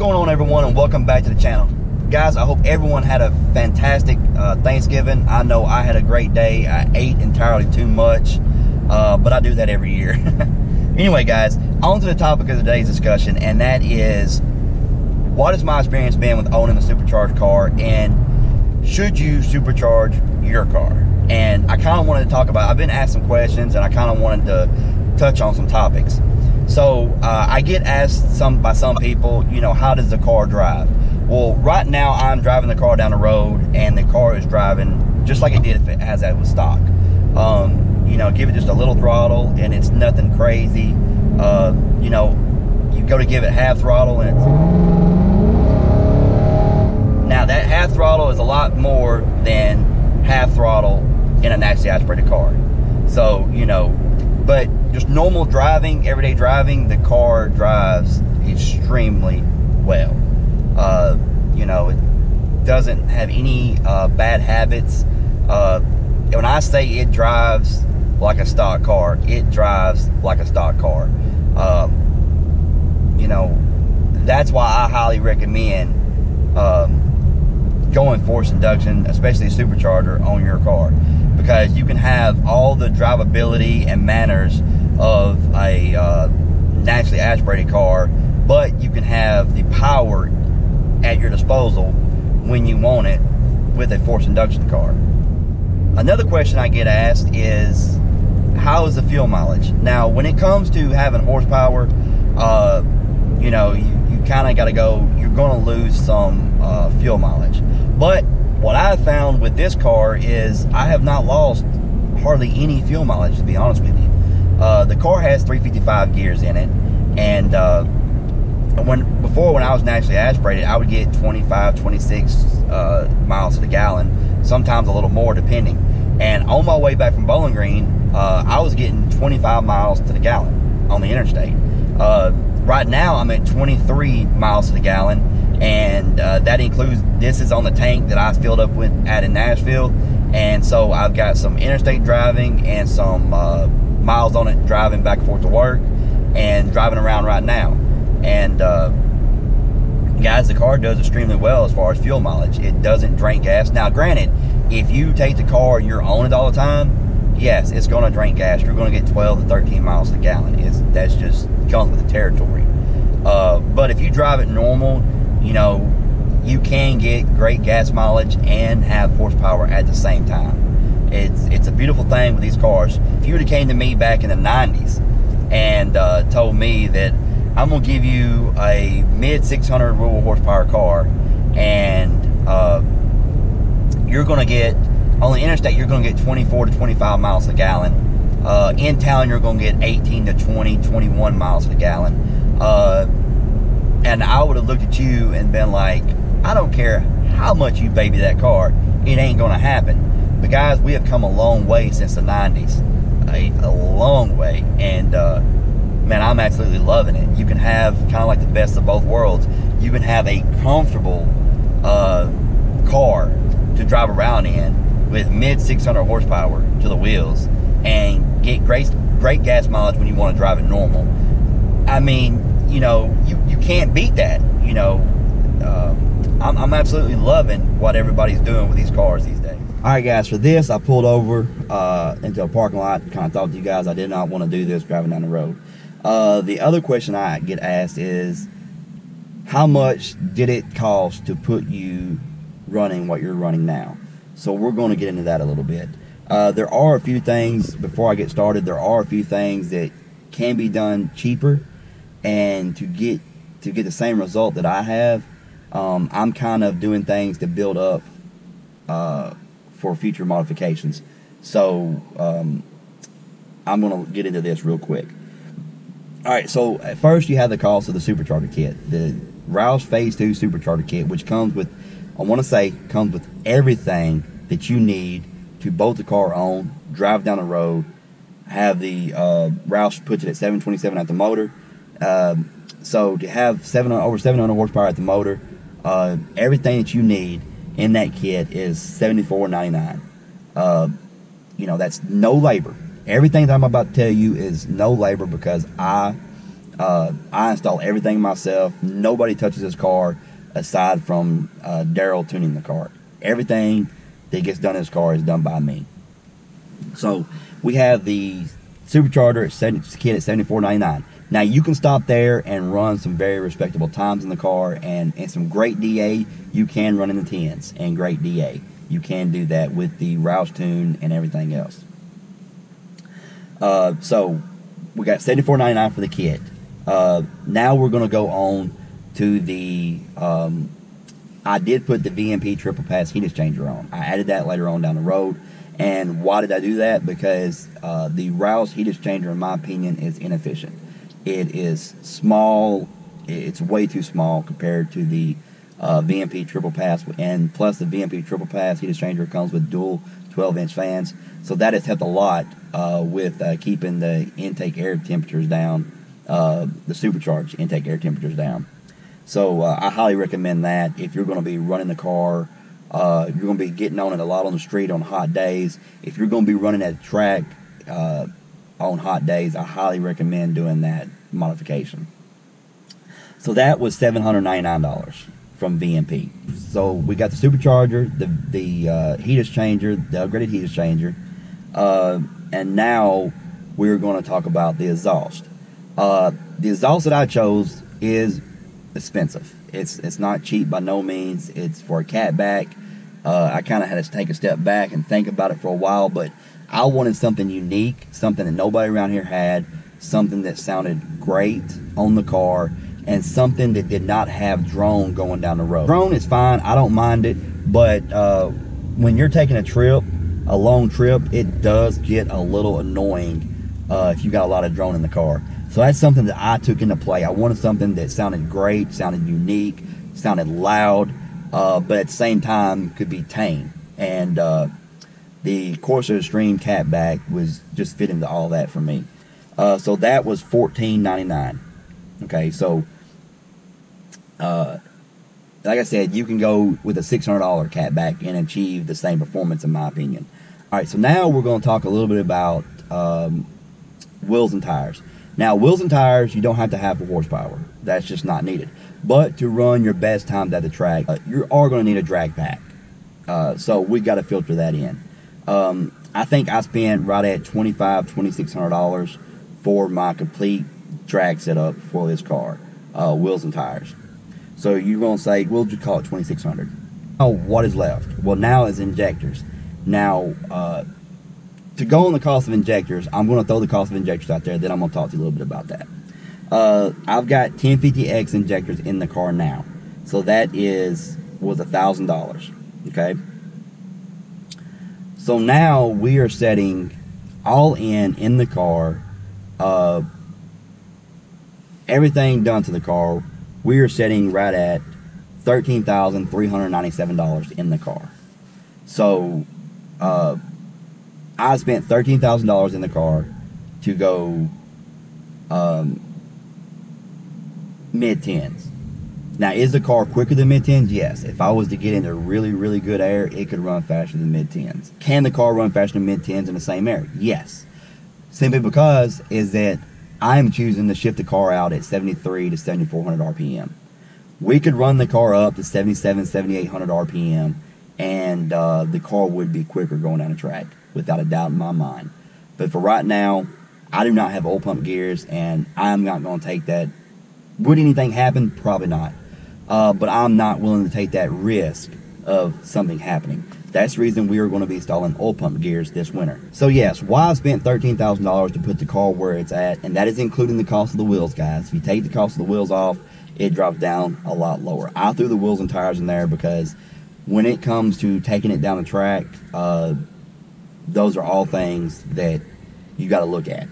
going on, everyone, and welcome back to the channel. Guys, I hope everyone had a fantastic Thanksgiving. I know I had a great day. I ate entirely too much, but I do that every year. Anyway, guys, on to the topic of today's discussion, and that is, what has my experience been with owning a supercharged car, and should you supercharge your car? And I kind of wanted to talk about, I've been asked some questions, and I kind of wanted to touch on some topics. So I get asked by some people, you know, how does the car drive? Well, right now I'm driving the car down the road, and the car is driving just like it did if it has that with stock. You know, give it just a little throttle, and it's nothing crazy. You know, you go to give it half throttle, and it's... Now that half throttle is a lot more than half throttle in a naturally aspirated car. So, you know, but just normal driving, everyday driving, the car drives extremely well. You know, it doesn't have any bad habits. When I say it drives like a stock car, it drives like a stock car. You know, that's why I highly recommend going forced induction, especially a supercharger, on your car, because you can have all the drivability and manners of a naturally aspirated car, but you can have the power at your disposal when you want it with a forced induction car. Another question I get asked is, how is the fuel mileage? Now, when it comes to having horsepower, you know, you kind of got to go, you're going to lose some fuel mileage. But what I've found with this car is I have not lost hardly any fuel mileage, to be honest with you. The car has 355 gears in it, and before when I was naturally aspirated, I would get 25, 26 miles to the gallon, sometimes a little more depending. And on my way back from Bowling Green, I was getting 25 miles to the gallon on the interstate. Right now I'm at 23 miles to the gallon, and that includes, this is on the tank that I filled up with in Nashville, and so I've got some interstate driving and some miles on it driving back and forth to work and driving around right now. And guys, the car does extremely well as far as fuel mileage. It doesn't drain gas. Now granted, if you take the car and you're on it all the time, yes, it's going to drain gas. You're going to get 12 to 13 miles a gallon. That's just comes with the territory. But if you drive it normal, you know, you can get great gas mileage and have horsepower at the same time. It's a beautiful thing with these cars. If you would have came to me back in the 90s and told me that I'm going to give you a mid 600 rural horsepower car, and you're going to get, on the interstate, you're going to get 24 to 25 miles a gallon. In town, you're going to get 18 to 20, 21 miles a gallon. And I would have looked at you and been like, I don't care how much you baby that car, it ain't going to happen. But guys, we have come a long way since the 90s. A long way. And man, I'm absolutely loving it. You can have kind of like the best of both worlds. You can have a comfortable car to drive around in with mid 600 horsepower to the wheels, and get great gas mileage when you want to drive it normal. I mean, you know, you can't beat that. You know, I'm absolutely loving what everybody's doing with these cars these days. All right, guys, for this, I pulled over into a parking lot, kind of thought to you guys I did not want to do this driving down the road. The other question I get asked is, how much did it cost to put you running what you're running now? So we're going to get into that a little bit. There are a few things, before I get started, there are a few things that can be done cheaper, and to get the same result that I have, I'm kind of doing things to build up for future modifications. So I'm going to get into this real quick. Alright, so at first you have the cost of the supercharger kit, the Roush Phase 2 supercharger kit, which comes with, I want to say, comes with everything that you need to bolt the car on, drive down the road, have the Roush puts it at 727 at the motor. So to have over 700 horsepower at the motor, everything that you need in that kit is $74.99. You know, that's no labor. Everything that I'm about to tell you is no labor, because I I install everything myself. Nobody touches this car aside from Daryle tuning the car. Everything that gets done in this car is done by me. So we have the Supercharger kit at $74.99. Now you can stop there and run some very respectable times in the car, and some great DA. You can run in the 10s and great DA. You can do that with the Roush tune and everything else. So we got $74.99 for the kit. Now we're going to go on to the I did put the VMP triple pass heat exchanger on. I added that later on down the road. And why did I do that? Because the Roush heat exchanger, in my opinion, is inefficient. It is small. It's way too small compared to the VMP triple pass. And plus the VMP triple pass heat exchanger comes with dual 12-inch fans. So that has helped a lot with keeping the intake air temperatures down, the supercharged intake air temperatures down. So I highly recommend that if you're going to be running the car. You're going to be getting on it a lot on the street on hot days. If you're going to be running at the track on hot days, I highly recommend doing that modification. So that was $799 from VMP. So we got the Supercharger, the heat exchanger, the upgraded heat exchanger, and now we're going to talk about the exhaust. The exhaust that I chose is expensive. It's not cheap by no means. It's for a catback. I kind of had to take a step back and think about it for a while, but I wanted something unique, something that nobody around here had, something that sounded great on the car, and something that did not have drone going down the road. Drone is fine, I don't mind it, but when you're taking a trip, a long trip, it does get a little annoying if you got a lot of drone in the car. So that's something that I took into play. I wanted something that sounded great, sounded unique, sounded loud, but at the same time could be tame. And the Corsa Extreme catback was just fit into all that for me. So that was $14.99. Okay, so like I said, you can go with a $600 catback and achieve the same performance, in my opinion. All right, so now we're going to talk a little bit about wheels and tires. Now, wheels and tires, you don't have to have for horsepower. That's just not needed. But to run your best times at the track, you are going to need a drag pack. So we got to filter that in. I think I spent right at $2,600 for my complete drag setup for this car, wheels and tires. So you're going to say, we'll just call it $2,600. Oh, what is left? Well, now is injectors. Now, to go on the cost of injectors, I'm going to throw the cost of injectors out there, then I'm going to talk to you a little bit about that. I've got 1050X injectors in the car now. So that was $1,000. Okay? So now we are setting all in the car, everything done to the car, we are setting right at $13,397 in the car. So, I spent $13,000 in the car to go mid-10s. Now, is the car quicker than mid-10s? Yes. If I was to get into really, really good air, it could run faster than mid-10s. Can the car run faster than mid-10s in the same air? Yes. Simply because is that I'm choosing to shift the car out at 73 to 7,400 RPM. We could run the car up to 77, 7,800 RPM, and the car would be quicker going down the track, without a doubt in my mind. But for right now, I do not have oil pump gears, and I'm not going to take that. Would anything happen? Probably not. But I'm not willing to take that risk of something happening. That's the reason we are going to be installing oil pump gears this winter. So yes, why I spent $13,000 to put the car where it's at, and that is including the cost of the wheels, guys. If you take the cost of the wheels off, it drops down a lot lower. I threw the wheels and tires in there because when it comes to taking it down the track, those are all things that you got to look at.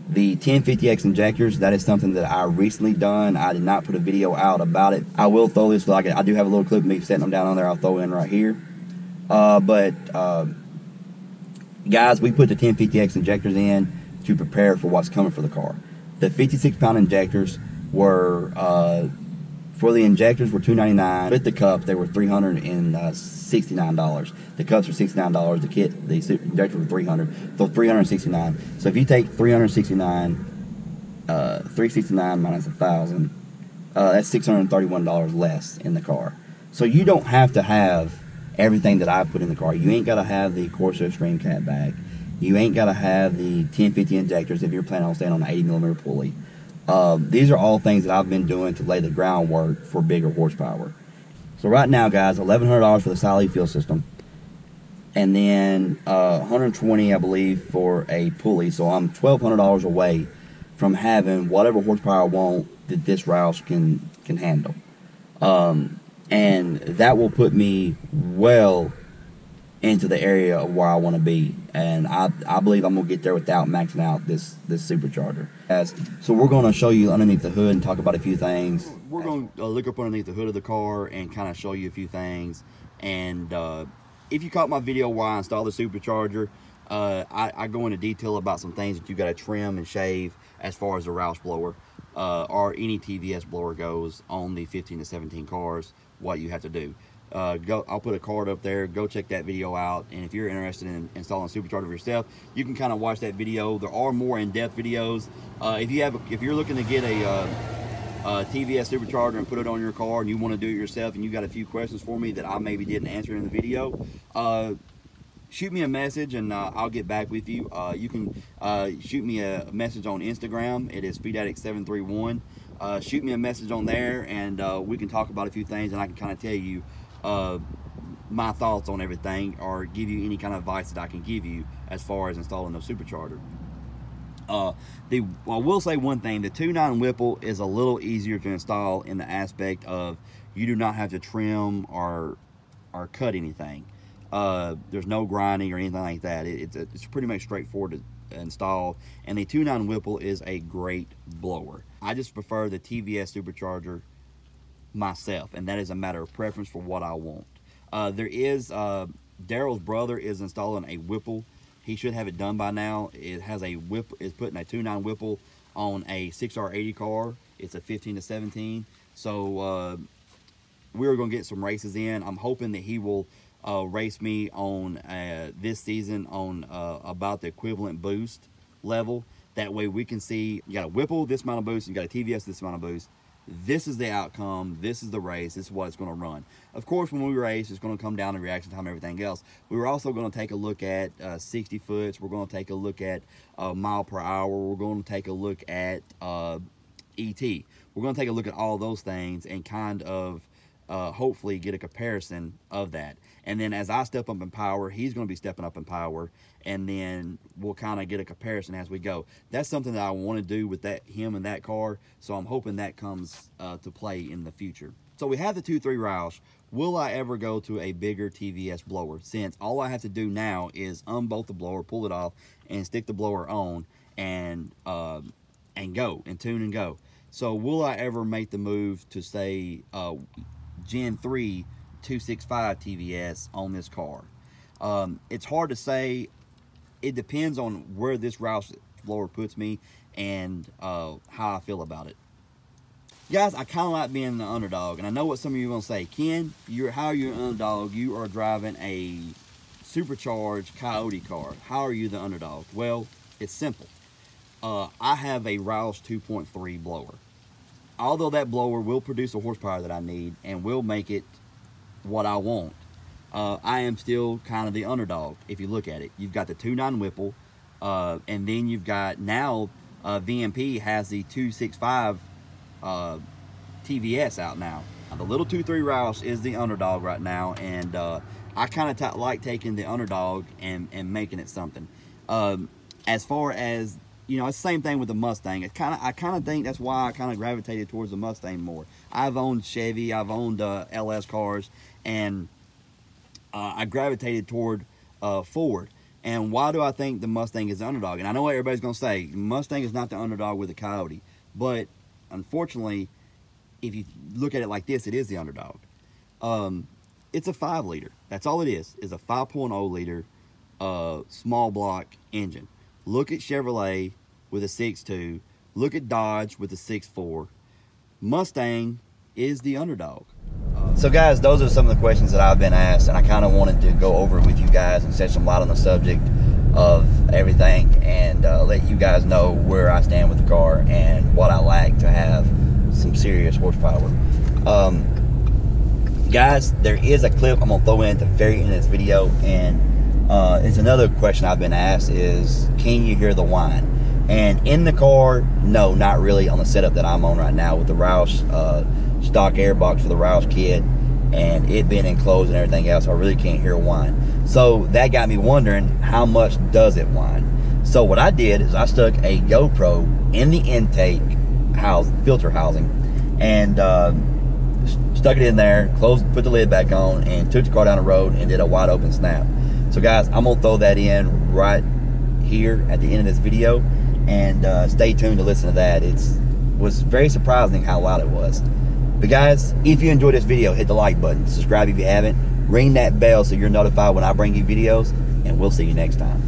The 1050X injectors, that is something that I recently done. I did not put a video out about it. I will throw this, like I do have a little clip of me setting them down on there. I'll throw in right here. Guys, we put the 1050X injectors in to prepare for what's coming for the car. The 56-pound injectors were For the injectors were $299. With the cup, they were $369. The cups were $69. The kit, the injectors were $300. So $369. So if you take $369 minus 1,000, that's $631 less in the car. So you don't have to have everything that I've put in the car. You ain't got to have the Corsa Extreme catback. You ain't got to have the 1050 injectors if you're planning on staying on an 80mm pulley. These are all things that I've been doing to lay the groundwork for bigger horsepower. So right now, guys, $1,100 for the solid fuel system, and then $120, I believe, for a pulley. So I'm $1,200 away from having whatever horsepower I want that this Roush can handle, and that will put me well into the area of where I want to be, and I believe I'm gonna get there without maxing out this supercharger. So we're gonna show you underneath the hood and talk about a few things. We're gonna look up underneath the hood of the car and kind of show you a few things. And if you caught my video where I installed the supercharger, I go into detail about some things that you got to trim and shave as far as the Roush blower or any TVS blower goes on the 15 to 17 cars. What you have to do. I'll put a card up there. Go check that video out, and if you're interested in installing a supercharger for yourself, you can kind of watch that video. There are more in-depth videos. If you're looking to get a TVS supercharger and put it on your car, and you want to do it yourself, and you got a few questions for me that I maybe didn't answer in the video, shoot me a message and I'll get back with you. You can shoot me a message on Instagram. It is speedaddict731. Shoot me a message on there, and we can talk about a few things, and I can kind of tell you my thoughts on everything, or give you any kind of advice that I can give you as far as installing a supercharger. I will say one thing: the 2.9 Whipple is a little easier to install in the aspect of you do not have to trim or cut anything. There's no grinding or anything like that. It's pretty much straightforward to install, and the 2.9 Whipple is a great blower. I just prefer the TVS supercharger myself, and that is a matter of preference for what I want. Daryle's brother is installing a Whipple. He should have it done by now. It has a whip. It's putting a 2.9 Whipple on a 6R80 car. It's a 15 to 17. So we're gonna get some races in. I'm hoping that he will race me on this season on about the equivalent boost level. That way we can see, you got a Whipple, this amount of boost, you got a TVS, this amount of boost. This is the outcome, this is the race, this is what it's going to run. Of course, when we race, it's going to come down to reaction time and everything else. We were also going to take a look at 60 foots. We're going to take a look at mile per hour. We're going to take a look at ET. We're going to take a look at all those things and kind of hopefully get a comparison of that. And then as I step up in power, he's going to be stepping up in power, and then we'll kind of get a comparison as we go. That's something that I want to do with him and that car, so I'm hoping that comes to play in the future. So we have the 2.3 Roush. Will I ever go to a bigger TVS blower, since all I have to do now is unbolt the blower, pull it off, and stick the blower on, and go, and tune and go. So will I ever make the move to, say, Gen 3 265 TVS on this car? It's hard to say. It depends on where this Roush blower puts me and how I feel about it. Guys, I kind of like being the underdog, and I know what some of you are going to say. Ken, how are you an underdog? You are driving a supercharged Coyote car. How are you the underdog? Well, it's simple. I have a Roush 2.3 blower. Although that blower will produce the horsepower that I need and will make it what I want, I am still kind of the underdog. If you look at it, you've got the 2.9 Whipple, and then you've got now VMP has the 265 TVS out now. The little 2.3 Roush is the underdog right now, and I kind of like taking the underdog and making it something. As far as, you know, it's the same thing with the Mustang. I kind of think that's why I kind of gravitated towards the Mustang more. I've owned Chevy, I've owned LS cars, and I gravitated toward Ford. And why do I think the Mustang is the underdog? And I know what everybody's going to say, Mustang is not the underdog with the Coyote. But unfortunately, if you look at it like this, it is the underdog. It's a 5-liter. That's all it is a 5.0 liter small block engine. Look at Chevrolet with a 6.2. Look at Dodge with a 6.4. Mustang is the underdog. So guys, those are some of the questions that I've been asked, and I kind of wanted to go over with you guys and shed some light on the subject of everything, and let you guys know where I stand with the car and what I like to have some serious horsepower. Guys, there is a clip I'm gonna throw in at the very end of this video, and it's another question I've been asked is, can you hear the whine? And in the car, no, not really on the setup that I'm on right now with the Roush stock airbox for the Roush kit, and it being enclosed and everything else. I really can't hear whine. So that got me wondering, how much does it whine? So what I did is I stuck a GoPro in the intake filter housing, and stuck it in there, put the lid back on, and took the car down the road and did a wide open snap. So guys, I'm gonna throw that in right here at the end of this video, and stay tuned to listen to that. It was very surprising how loud it was. But guys, if you enjoyed this video, hit the like button, subscribe if you haven't, ring that bell so you're notified when I bring you videos, and we'll see you next time.